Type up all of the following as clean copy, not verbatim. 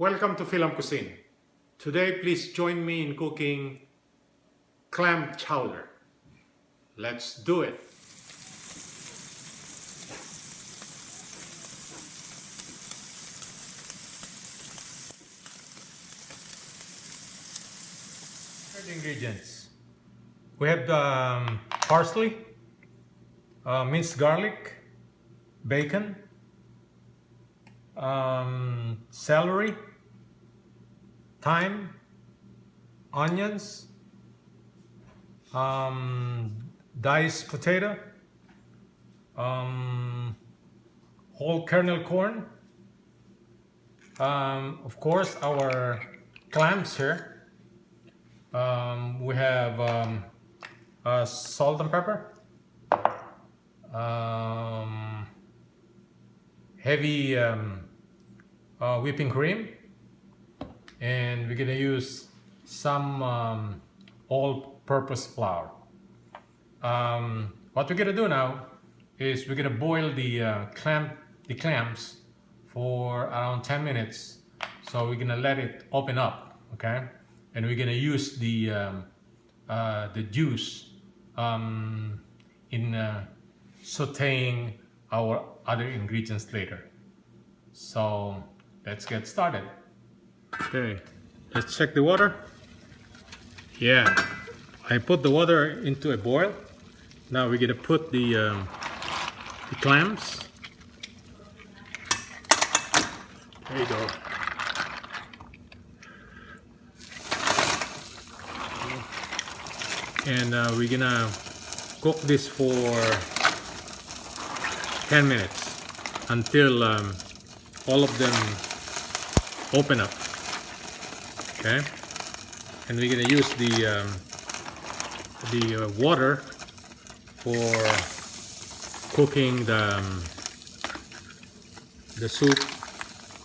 Welcome to FILAM Cuisine. Today, please join me in cooking clam chowder. Let's do it. Here are the ingredients. We have the parsley, minced garlic, bacon, celery, thyme, onions, diced potato, whole kernel corn, of course our clams here. We have salt and pepper, heavy whipping cream, and we're gonna use some all-purpose flour. What we're gonna do now is we're gonna boil the clams for around 10 minutes. So we're gonna let it open up, okay? And we're gonna use the juice in sautéing our other ingredients later. So let's get started. Okay, let's check the water. Yeah, I put the water into a boil. Now we're gonna put the clams. There you go. And we're gonna cook this for 10 minutes until all of them open up. Okay, and we're gonna use the water for cooking the soup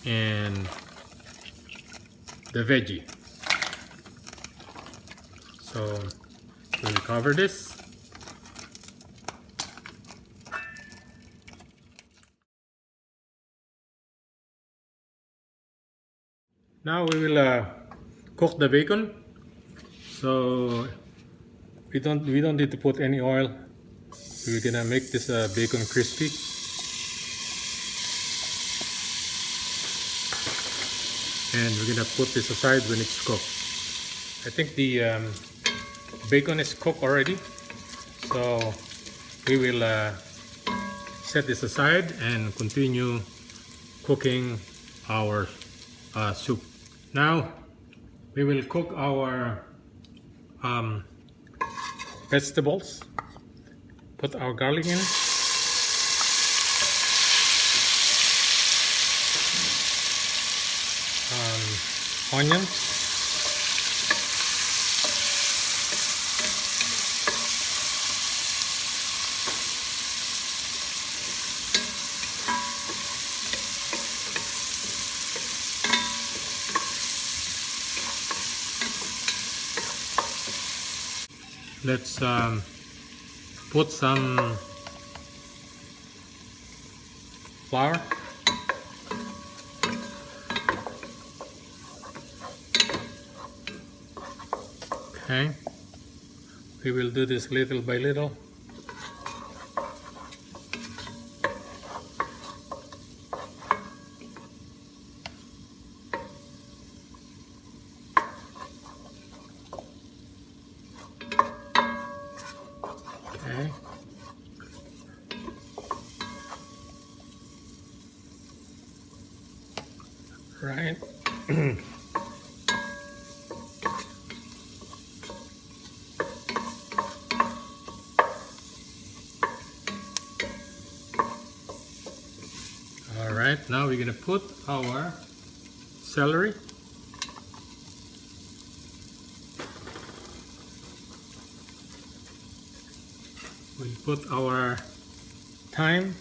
and the veggie. So we'll cover this. Now we will cook the bacon. So we don't need to put any oil. We're gonna make this bacon crispy. And we're gonna put this aside when it's cooked. I think the bacon is cooked already, so we will set this aside and continue cooking our soup. Now we will cook our vegetables. Put our garlic in, onions, let's put some flour. Okay, we will do this little by little. Okay. Right. All right, now we're gonna put our celery. We'll put our thyme.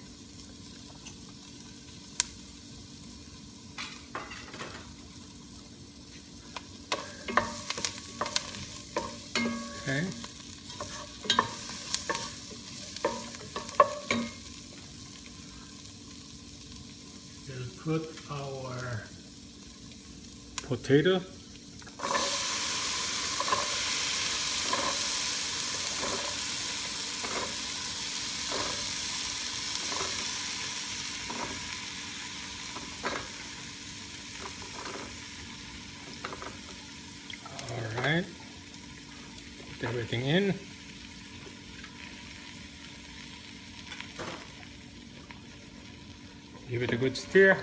Okay. We'll put our potato. All right, put everything in. Give it a good stir.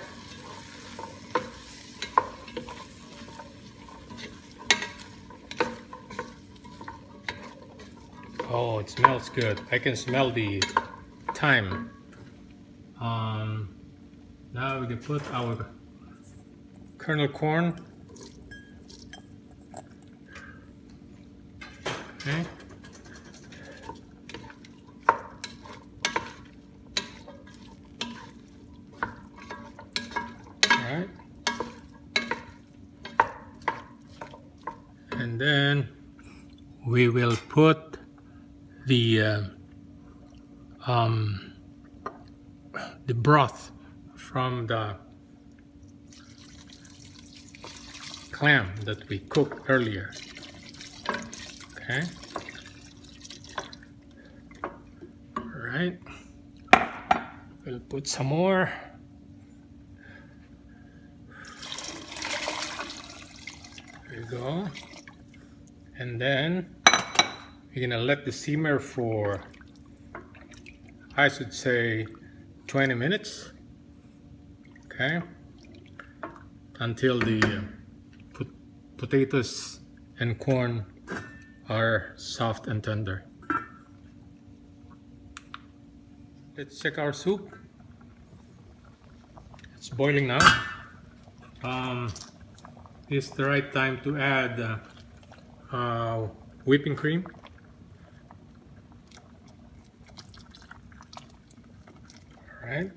Oh, it smells good. I can smell the thyme. Now we can put our kernel corn. Okay. Alright. And then we will put the broth from the clam that we cooked earlier. Okay. All right. We'll put some more. There you go. And then we're gonna let this simmer for, I should say, 20 minutes. Okay. Until the potatoes and corn are soft and tender. Let's check our soup. It's boiling now. It's the right time to add whipping cream. All right.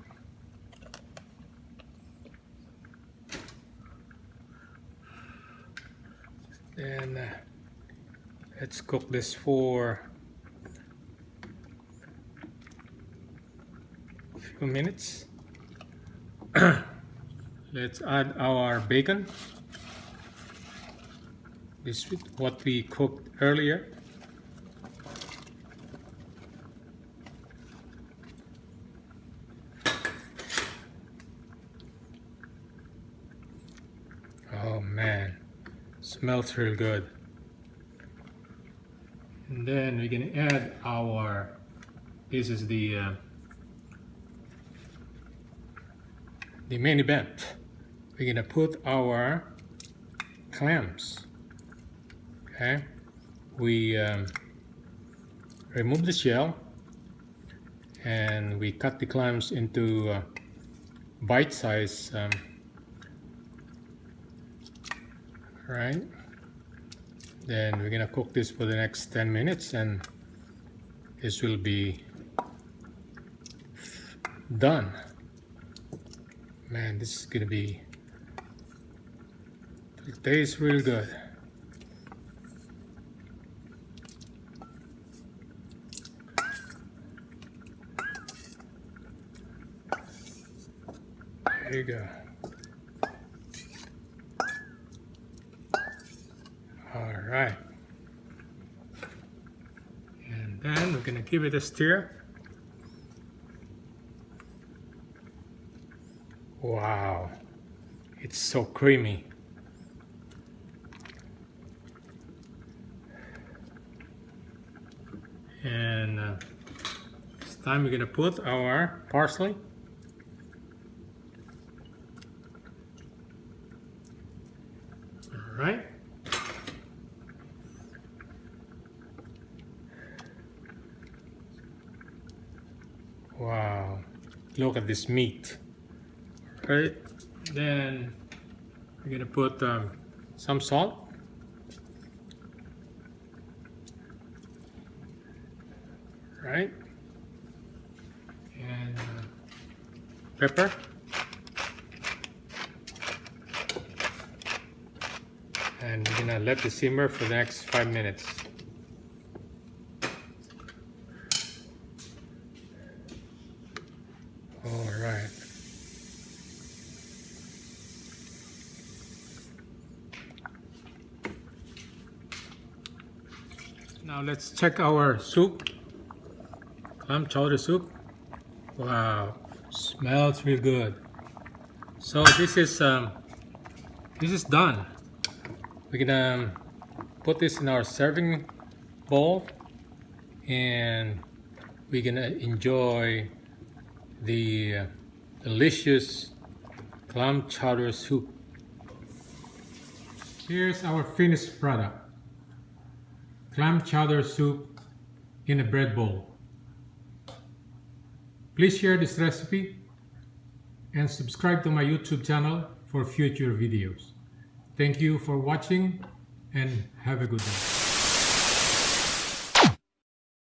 Then let's cook this for a few minutes. Let's add our bacon. This is what we cooked earlier. Oh man, smells real good. And then we're gonna add our, this is the main event. We're gonna put our clams. Okay, we remove the shell and we cut the clams into bite-size. Right. Then we're gonna cook this for the next 10 minutes and this will be done. Man, this is gonna be, it tastes real good. There you go. All right. And then we're gonna give it a stir. Wow, it's so creamy. And this time we're gonna put our parsley. All right. Wow, look at this meat. Right, then we're gonna put some salt. Right, and pepper. And we're gonna let it simmer for the next 5 minutes. All right. Now let's check our soup. Clam chowder soup. Wow, smells real good. So this is done. We're gonna put this in our serving bowl, and we're gonna enjoy the delicious clam chowder soup. Here's our finished product: clam chowder soup in a bread bowl. Please share this recipe and subscribe to my YouTube channel for future videos. Thank you for watching and have a good day.